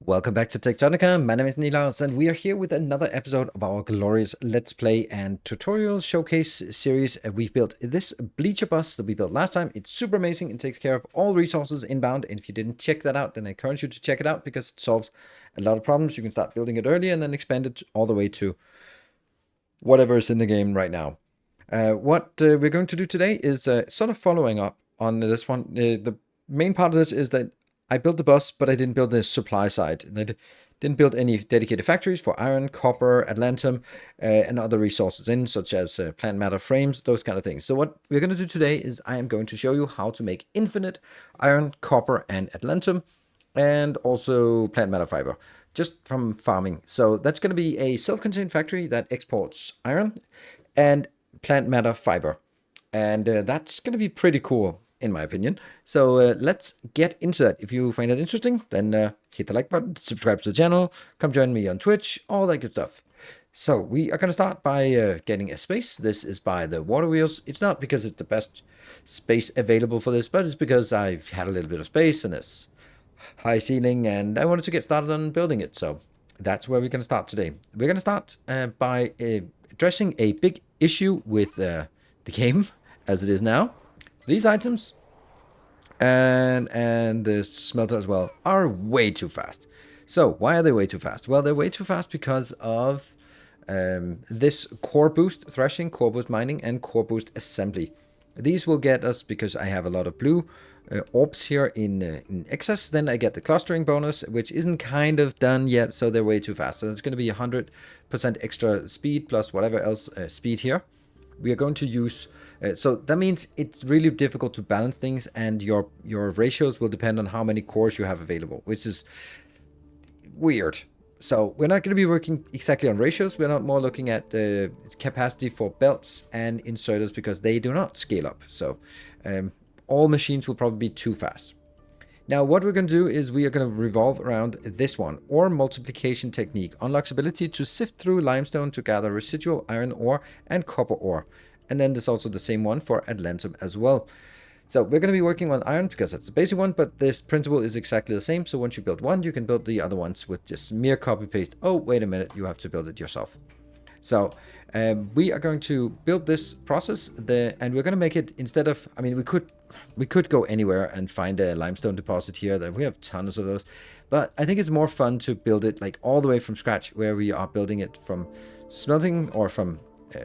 Welcome back to Techtonica. My name is Nilaus, and we are here with another episode of our glorious Let's Play and Tutorial Showcase series. We've built this bleacher bus that we built last time. It's super amazing. It takes care of all resources inbound. And if you didn't check that out, then I encourage you to check it out because it solves a lot of problems. You can start building it early and then expand it all the way to whatever is in the game right now. What we're going to do today is sort of following up on this one. The main part of this is that I built the bus, but I didn't build the supply side. I didn't build any dedicated factories for iron, copper, adamantium, and other resources such as plant matter frames, those kind of things. So what we're going to do today is I am going to show you how to make infinite iron, copper, and adamantium, and also plant matter fiber, just from farming. So that's going to be a self-contained factory that exports iron and plant matter fiber. And that's going to be pretty cool, in my opinion. So let's get into that. If you find that interesting, then hit the like button, subscribe to the channel, come join me on Twitch, all that good stuff. So we are going to start by getting a space. This is by the water wheels. It's not because it's the best space available for this, but it's because I've had a little bit of space and it's high ceiling, and I wanted to get started on building it. So that's where we're going to start today. We're going to start by addressing a big issue with the game as it is now. These items and the smelter as well are way too fast. So why are they way too fast? Well, they're way too fast because of this core boost threshing, core boost mining, and core boost assembly. These will get us, because I have a lot of blue orbs here in excess, then I get the clustering bonus, which isn't kind of done yet, so they're way too fast. So it's going to be 100% extra speed plus whatever else speed here. We are going to use, so that means it's really difficult to balance things, and your ratios will depend on how many cores you have available, which is weird. So we're not going to be working exactly on ratios. We're not more looking at the capacity for belts and inserters because they do not scale up. So all machines will probably be too fast. Now, what we're going to do is we are going to revolve around this one, ore multiplication technique. Unlocks ability to sift through limestone to gather residual iron ore and copper ore. And then there's also the same one for adamantium as well. So we're going to be working on iron because that's the basic one, but this principle is exactly the same. So once you build one, you can build the other ones with just mere copy paste. Oh, wait a minute, you have to build it yourself. So we are going to build this process, and we're going to make it, instead of, I mean, we could go anywhere and find a limestone deposit here. That we have tons of those, but I think it's more fun to build it like all the way from scratch, where we are building it from smelting or from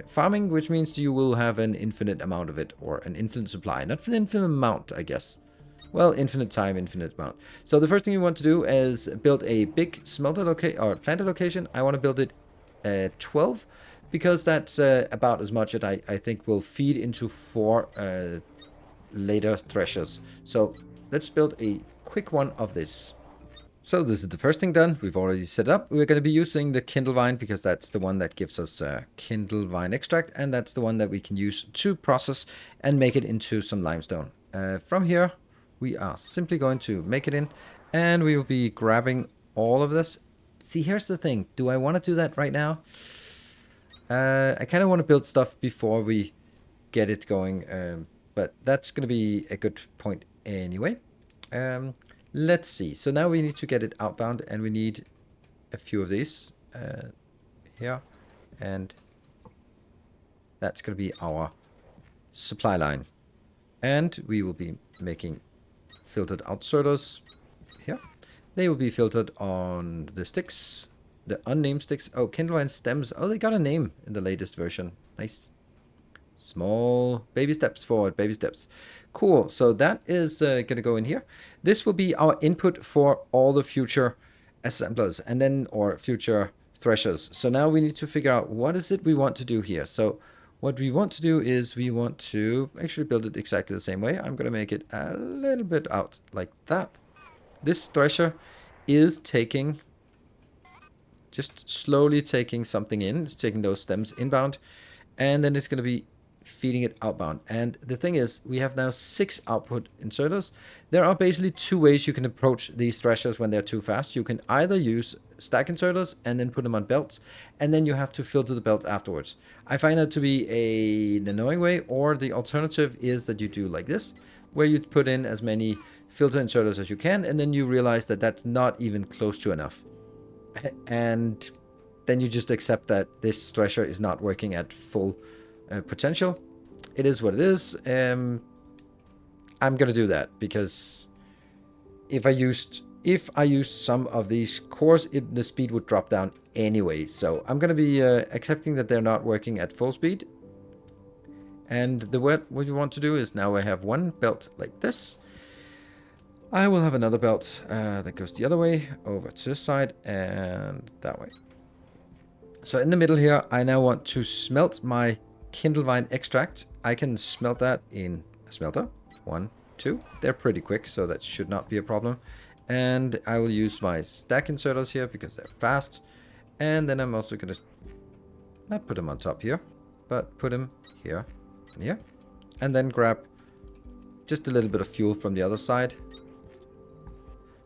farming, which means you will have an infinite amount of it, or an infinite supply, not an infinite amount, I guess. Well, infinite time, infinite amount. So the first thing you want to do is build a big smelter or planter location. I want to build it 12, because that's about as much that I think will feed into 4 later threshers. So let's build a quick one of this. So this is the first thing done. We've already set up. We're going to be using the kindle vine because that's the one that gives us kindle vine extract, and that's the one that we can use to process and make it into some limestone. From here, we are simply going to make it in, and we will be grabbing all of this. See, here's the thing. Do I want to do that right now? I kind of want to build stuff before we get it going, but that's going to be a good point anyway. Let's see. So now we need to get it outbound, and we need a few of these here, and that's going to be our supply line. And we will be making filtered outserters here. They will be filtered on the sticks, the unnamed sticks. Oh, kindle vine stems. Oh, they got a name in the latest version. Nice. Small baby steps forward, baby steps. Cool. So that is going to go in here. This will be our input for all the future assemblers and then, or future threshers. So now we need to figure out what is it we want to do here. So what we want to do is we want to actually build it exactly the same way. I'm going to make it a little bit out like that. This thresher is taking, just slowly taking something in. It's taking those stems inbound, and then it's going to be feeding it outbound. And the thing is, we have now 6 output inserters. There are basically 2 ways you can approach these threshers when they're too fast. You can either use stack inserters and then put them on belts, and then you have to filter the belt afterwards. I find that to be an annoying way, or the alternative is that you do like this, where you put in as many filter inserters as you can, and then you realize that that's not even close to enough. And then you just accept that this thresher is not working at full potential. It is what it is. I'm gonna do that because if I used some of these cores, the speed would drop down anyway. So I'm gonna be accepting that they're not working at full speed. And what we want to do is, now I have one belt like this. I will have another belt that goes the other way, over to this side and that way. So in the middle here, I now want to smelt my Kindlevine extract. I can smelt that in a smelter. 1, 2. They're pretty quick, so that should not be a problem. And I will use my stack inserters here because they're fast. And then I'm also going to not put them on top here, but put them here and here. And then grab just a little bit of fuel from the other side.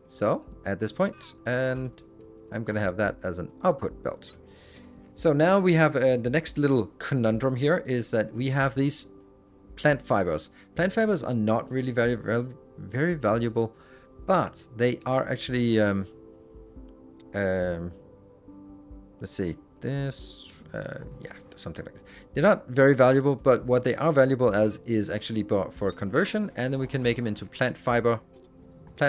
So at this point, and I'm going to have that as an output belt. So now we have the next little conundrum here is that we have these plant fibers. Plant fibers are not really very valuable, but they are actually, let's see, this, yeah, something like that. They're not very valuable, but what they are valuable as is actually for conversion, and then we can make them into plant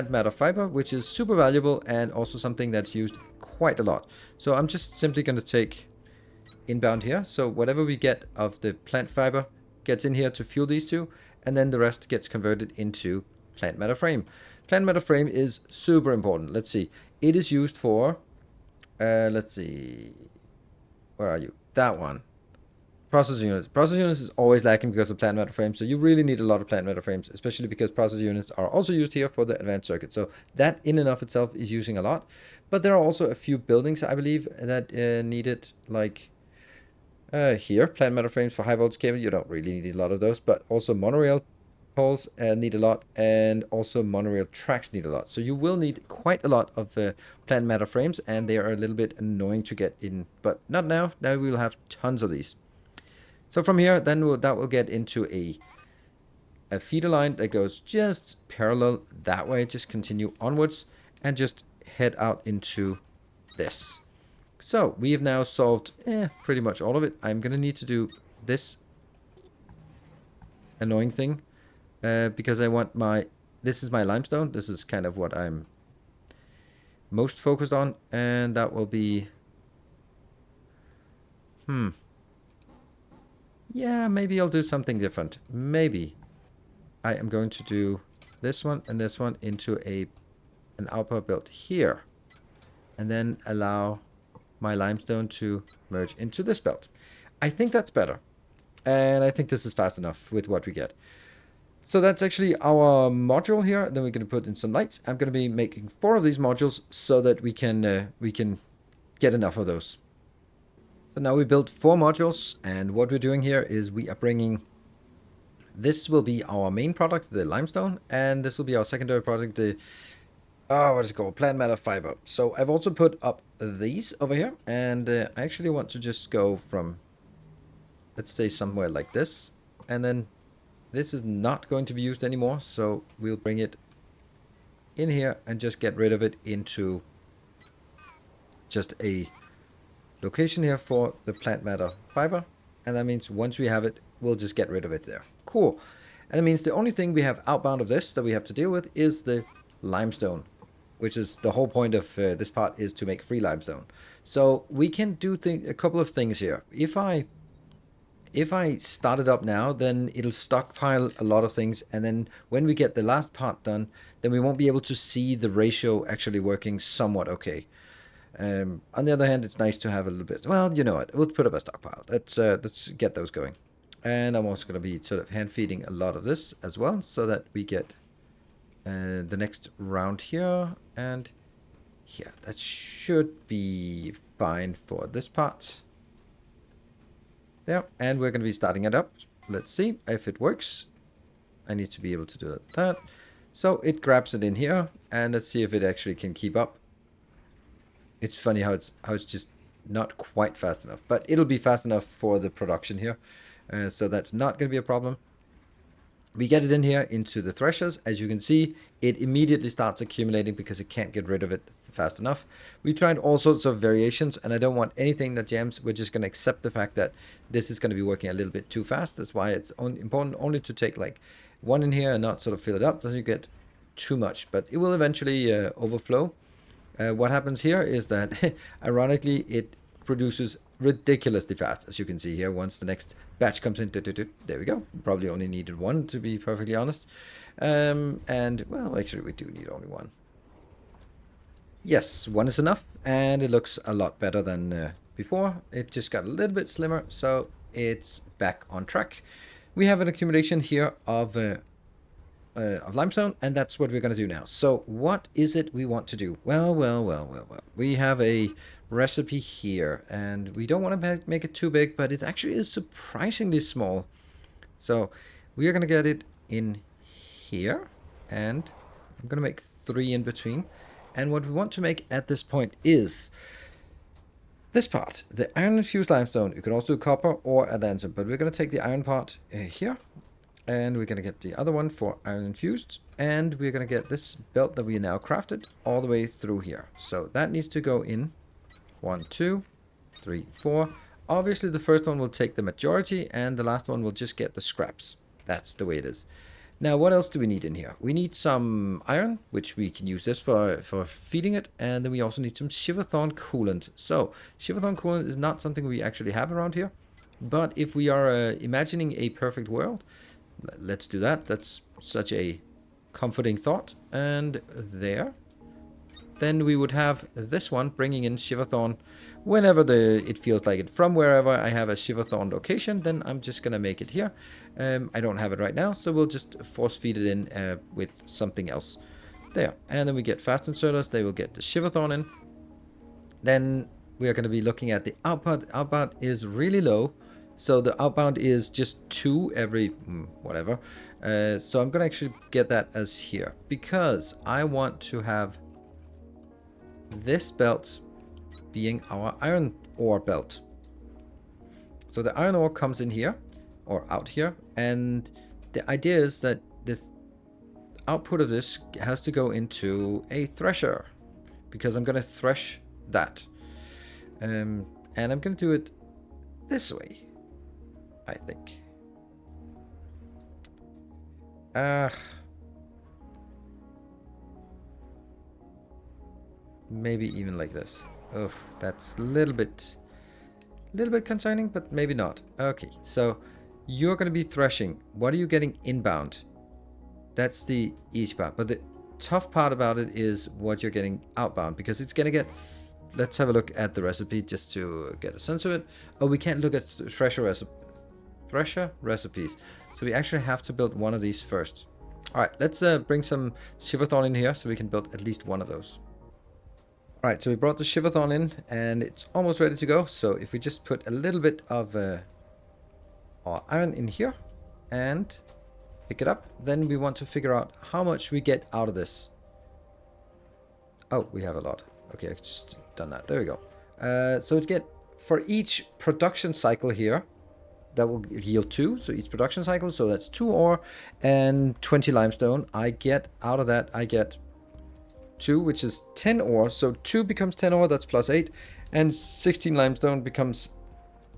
matter fiber, which is super valuable and also something that's used quite a lot. So I'm just simply going to take inbound here. So whatever we get of the plant fiber gets in here to fuel these two, and then the rest gets converted into plant matter frame. Plant matter frame is super important. Let's see. It is used for, let's see, where are you? That one. Processor units. Processor units is always lacking because of plant matter frames, so you really need a lot of plant matter frames, especially because processor units are also used here for the advanced circuit. So that in and of itself is using a lot. But there are also a few buildings, I believe, that need it, like here, plant matter frames for high voltage cable. You don't really need a lot of those, but also monorail poles need a lot, and also monorail tracks need a lot. So you will need quite a lot of plant matter frames, and they are a little bit annoying to get in, but not now. Now we will have tons of these. So from here, then that will get into a feeder line that goes just parallel that way. Just continue onwards and just head out into this. So we have now solved pretty much all of it. I'm going to need to do this annoying thing because I want this is my limestone. This is kind of what I'm most focused on, and that will be, yeah, maybe I'll do something different. Maybe I am going to do this one and this one into an output belt here, and then allow my limestone to merge into this belt. I think that's better, and I think this is fast enough with what we get. So that's actually our module here. Then we're going to put in some lights. I'm going to be making 4 of these modules so that we can get enough of those. So now we built 4 modules, and what we're doing here is we are bringing, this will be our main product, the limestone, and this will be our secondary product, the, what is it called, plant matter fiber. So I've also put up these over here, and I actually want to just go from, let's say somewhere like this, and then this is not going to be used anymore, so we'll bring it in here and just get rid of it into just a location here for the plant matter fiber, and that means once we have it, we'll just get rid of it there. Cool. And that means the only thing we have outbound of this that we have to deal with is the limestone, which is the whole point of this part, is to make free limestone. So we can do a couple of things here. If I start it up now, then it'll stockpile a lot of things, and then when we get the last part done, then we won't be able to see the ratio actually working somewhat okay. On the other hand, it's nice to have a little bit, well, you know what, we'll put up a stockpile. Let's get those going. And I'm also going to be sort of hand feeding a lot of this as well, so that we get the next round here and here. That should be fine for this part. There, and we're going to be starting it up. Let's see if it works. I need to be able to do that. So it grabs it in here, and let's see if it actually can keep up. It's funny how it's just not quite fast enough, but it'll be fast enough for the production here. So that's not going to be a problem. We get it in here into the threshers. As you can see, it immediately starts accumulating because it can't get rid of it fast enough. We tried all sorts of variations, and I don't want anything that jams. We're just going to accept the fact that this is going to be working a little bit too fast. That's why it's important only to take like one in here and not sort of fill it up. Doesn't you get too much, but it will eventually overflow. What happens here is that, ironically, it produces ridiculously fast, as you can see here. Once the next batch comes in, there we go. Probably only needed one, to be perfectly honest. And, well, actually, we do need only one. Yes, one is enough, and it looks a lot better than before. It just got a little bit slimmer, so it's back on track. We have an accumulation here of limestone, and that's what we're going to do now. So what is it we want to do? Well. We have a recipe here, and we don't want to make it too big, but it actually is surprisingly small. So we are going to get it in here, and I'm going to make 3 in between. And what we want to make at this point is this part, the iron infused limestone. You can also do copper or a lantern, but we're going to take the iron part here. And we're going to get the other one for iron infused. And we're going to get this belt that we now crafted all the way through here. So that needs to go in 1, 2, 3, 4. Obviously, the first one will take the majority, and the last one will just get the scraps. That's the way it is. Now, what else do we need in here? We need some iron, which we can use this for feeding it. And then we also need some shiverthorn coolant. So shiverthorn coolant is not something we actually have around here. But if we are imagining a perfect world, let's do that. That's such a comforting thought. And there. Then we would have this one bringing in shiverthorn whenever it feels like it. From wherever I have a shiverthorn location, then I'm just going to make it here. I don't have it right now, so we'll just force feed it in with something else. There. And then we get fast inserters. They will get the shiverthorn in. Then we are going to be looking at the output. Output is really low. So the outbound is just 2 every whatever. So I'm going to actually get that as here, because I want to have this belt being our iron ore belt. So the iron ore comes in here or out here, and the idea is that the output of this has to go into a thresher, because I'm going to thresh that. And I'm going to do it this way, I think. Maybe even like this. Oh, that's a little bit concerning, but maybe not. Okay, so you're going to be threshing. What are you getting inbound? That's the easy part. But the tough part about it is what you're getting outbound, because it's going to get... Let's have a look at the recipe just to get a sense of it. Oh, we can't look at thresher recipes. So we actually have to build one of these first. All right, let's bring some shiverthorn in here so we can build at least one of those. All right, so we brought the shiverthorn in, and it's almost ready to go. So if we just put a little bit of our iron in here and pick it up, then we want to figure out how much we get out of this. Oh, we have a lot. Okay, I just done that. There we go. So it's get, for each production cycle here, that will yield 2. So each production cycle, so that's 2 ore and 20 limestone. I get out of that, I get 2, which is 10 ore. So 2 becomes 10 ore, that's plus 8. And 16 limestone becomes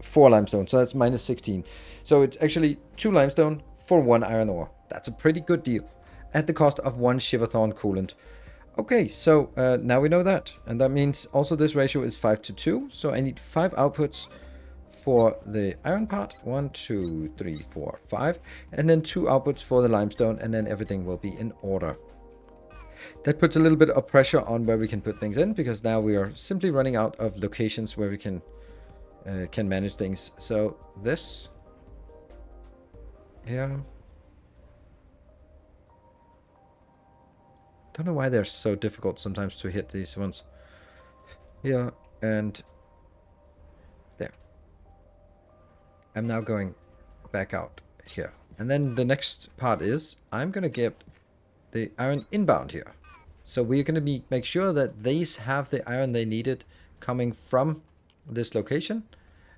4 limestone. So that's minus 16. So it's actually 2 limestone for 1 iron ore. That's a pretty good deal at the cost of 1 shiverthorn coolant. Okay, so now we know that. And that means also this ratio is 5 to 2. So I need 5 outputs for the iron part. 1, 2, 3, 4, 5. And then 2 outputs for the limestone. And then everything will be in order. That puts a little bit of pressure on where we can put things in, because now we are simply running out of locations where we can manage things. So this here. Don't know why they're so difficult sometimes to hit these ones. Yeah, and there. I'm now going back out here. And then the next part is I'm going to get the iron inbound here. So we're going to make sure that these have the iron they needed coming from this location.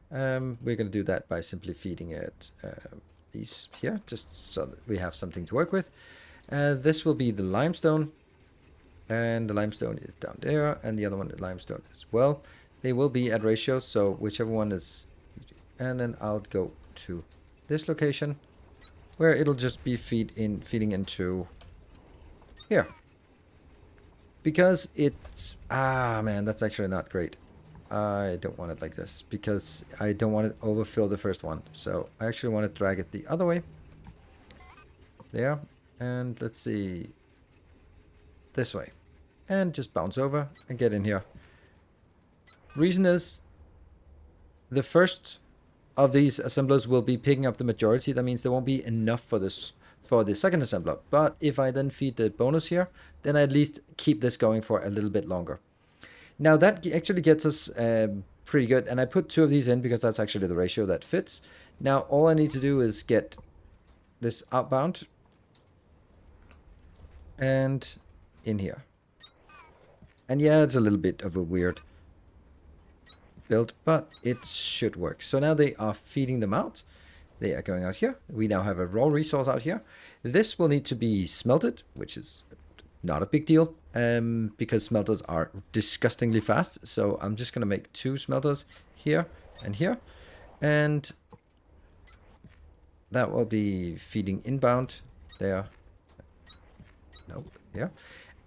We're going to do that by simply feeding it these here, just so that we have something to work with. This will be the limestone, and the limestone is down there, and the other one is limestone as well. They will be at ratio, so whichever one is, and then I'll go to this location where it'll just be feeding into here. Because it's, man, that's actually not great. I don't want it like this because I don't want to overfill the first one. So I actually want to drag it the other way. There. And let's see. This way. And just bounce over and get in here. Reason is the first of these assemblers will be picking up the majority. That means there won't be enough for this for the second assembler. But if I then feed the bonus here, then I at least keep this going for a little bit longer. Now that actually gets us pretty good. And I put 2 of these in because that's actually the ratio that fits. Now all I need to do is get this outbound and in here. And yeah, it's a little bit of a weird build, but it should work. So now they are feeding them out. They are going out here. We now have a raw resource out here. This will need to be smelted, which is not a big deal because smelters are disgustingly fast. So I'm just going to make 2 smelters here and here. And that will be feeding inbound there. Nope, here.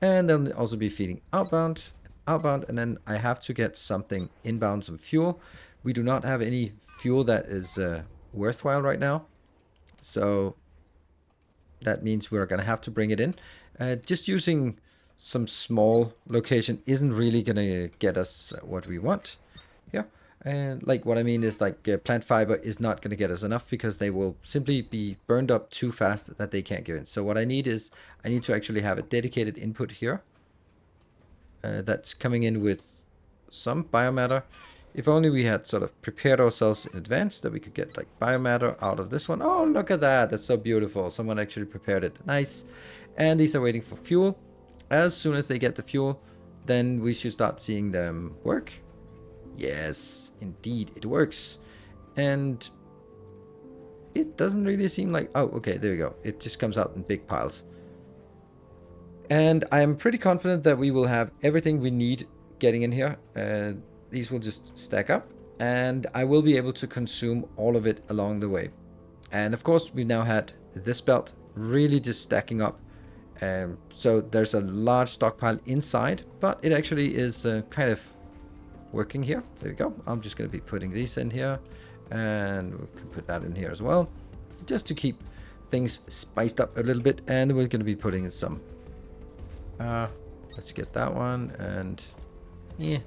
And then also be feeding outbound, and then I have to get something inbound, some fuel. We do not have any fuel that is worthwhile right now. So that means we're going to have to bring it in. Just using some small location isn't really going to get us what we want. Yeah. And like what I mean is like plant fiber is not going to get us enough because they will simply be burned up too fast that they can't go in. So what I need is I need to actually have a dedicated input here that's coming in with some biomatter. If only we had sort of prepared ourselves in advance that we could get like biomatter out of this one. Oh, look at that. That's so beautiful. Someone actually prepared it. Nice. And these are waiting for fuel. As soon as they get the fuel, then we should start seeing them work. Yes, indeed, it works. And it doesn't really seem like... Oh, okay, there we go. It just comes out in big piles. And I am pretty confident that we will have everything we need getting in here. These will just stack up. And I will be able to consume all of it along the way. And of course, we now had this belt really just stacking up. So there's a large stockpile inside. But it actually is kind of... working here. There we go. I'm just going to be putting these in here, and we can put that in here as well, just to keep things spiced up a little bit. And we're going to be putting in some let's get that one, and yeah,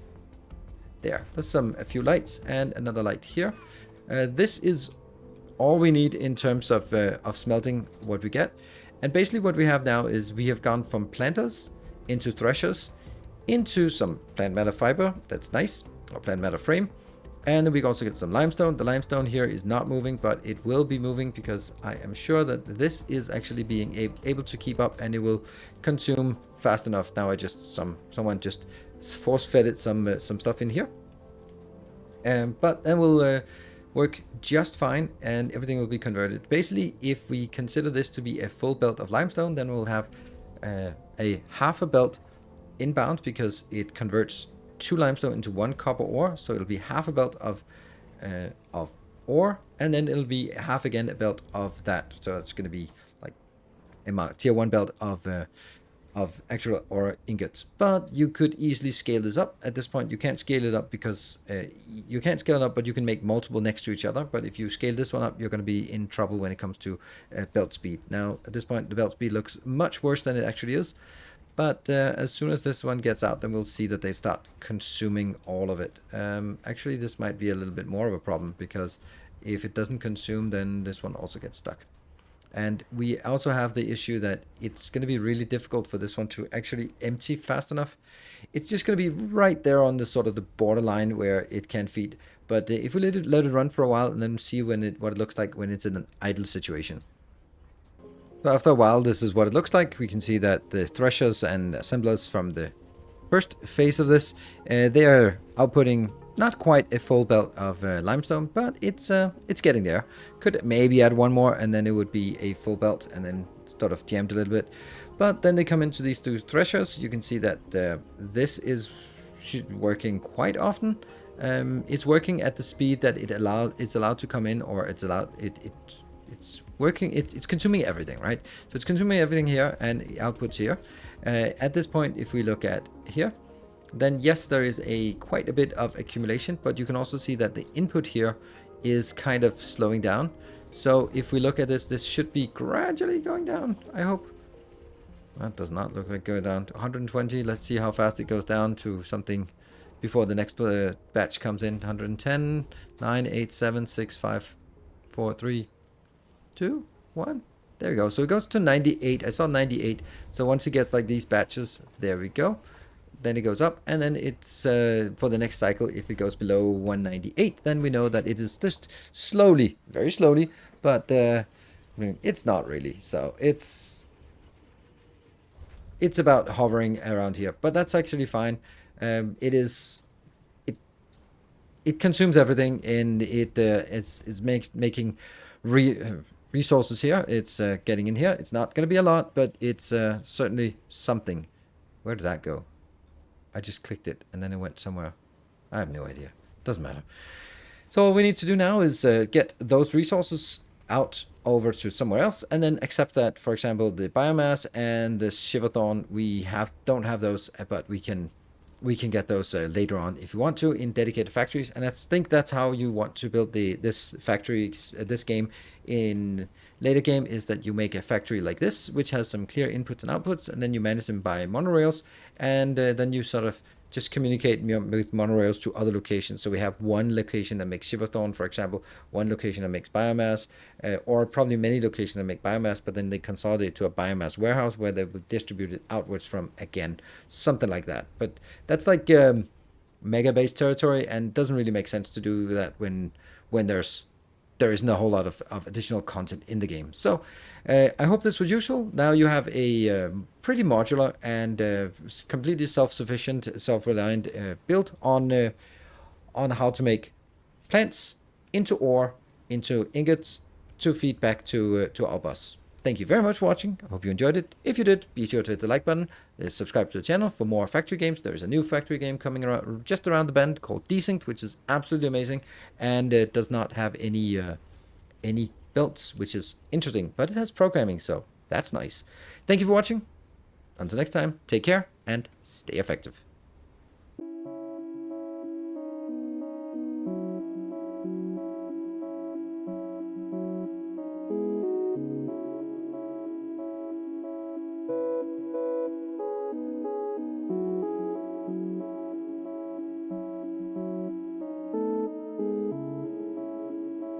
there. There's a few lights and another light here. This is all we need in terms of smelting what we get. And basically what we have now is we have gone from planters into threshers into some plant matter fiber. That's nice. Or plant matter frame. And then we can also get some limestone. The limestone here is not moving, but it will be moving because I am sure that this is actually being able to keep up, and it will consume fast enough. Now I just someone just force fed it some stuff in here. But then we'll work just fine, and everything will be converted. Basically, if we consider this to be a full belt of limestone, then we'll have a half a belt inbound because it converts 2 limestone into 1 copper ore. So it'll be half a belt of ore, and then it'll be half again a belt of that. So it's going to be like a tier 1 belt of actual ore ingots. But you could easily scale this up. At this point, you can't scale it up because you can't scale it up, but you can make multiple next to each other. But if you scale this one up, you're going to be in trouble when it comes to belt speed. Now, at this point, the belt speed looks much worse than it actually is. But as soon as this one gets out, then we'll see that they start consuming all of it. Actually, this might be a little bit more of a problem, because if it doesn't consume, then this one also gets stuck. And we also have the issue that it's going to be really difficult for this one to actually empty fast enough. It's just going to be right there on the sort of the borderline where it can feed. But if we let it run for a while and then see what it looks like when it's in an idle situation. So after a while, this is what it looks like. We can see that the threshers and assemblers from the first phase of this, they are outputting Not quite a full belt of limestone, but it's getting there. Could maybe add one more, and then it would be a full belt, and then sort of jammed a little bit. But then they come into these two threshers. You can see that this is working quite often. It's working at the speed that it's allowed to come in, or it's working. It's consuming everything, right? So it's consuming everything here and outputs here. At this point, if we look at here, then yes, there is quite a bit of accumulation, but you can also see that the input here is kind of slowing down. So if we look at this should be gradually going down, I hope. That does not look like going down to 120. Let's see how fast it goes down to something before the next batch comes in. 110, 9, 8, 7, 6, 5, 4, 3, 2, 1. There we go. So it goes to 98. I saw 98. So once it gets like these batches, there we go. Then it goes up, and then it's for the next cycle, if it goes below 198, then we know that it is just slowly, very slowly, but I mean, it's not really. So it's about hovering around here, but that's actually fine. It consumes everything, and it's making resources here. It's getting in here. It's not going to be a lot, but it's certainly something. Where did that go? I just clicked it and then it went somewhere. I have no idea. Doesn't matter. So all we need to do now is get those resources out over to somewhere else, and then accept that, for example, the biomass and the shiverthorn, we don't have those, but we can get those later on if you want to in dedicated factories. And I think that's how you want to build this game in later game, is that you make a factory like this, which has some clear inputs and outputs, and then you manage them by monorails, and then you sort of just communicate with monorails to other locations. So we have one location that makes shiverthorn, for example, one location that makes biomass, or probably many locations that make biomass, but then they consolidate to a biomass warehouse where they will distribute it outwards from again, something like that. But that's like mega base territory, and doesn't really make sense to do that when there isn't a whole lot of additional content in the game. So I hope this was useful. Now you have a pretty modular and completely self-sufficient, self-reliant build on how to make plants into ore, into ingots, to feed back to our bus. Thank you very much for watching. I hope you enjoyed it. If you did, be sure to hit the like button. Subscribe to the channel for more factory games. There is a new factory game coming around just around the bend called Desynced, which is absolutely amazing, and it does not have any belts, which is interesting, but it has programming, so that's nice. Thank you for watching. Until next time, take care and stay effective.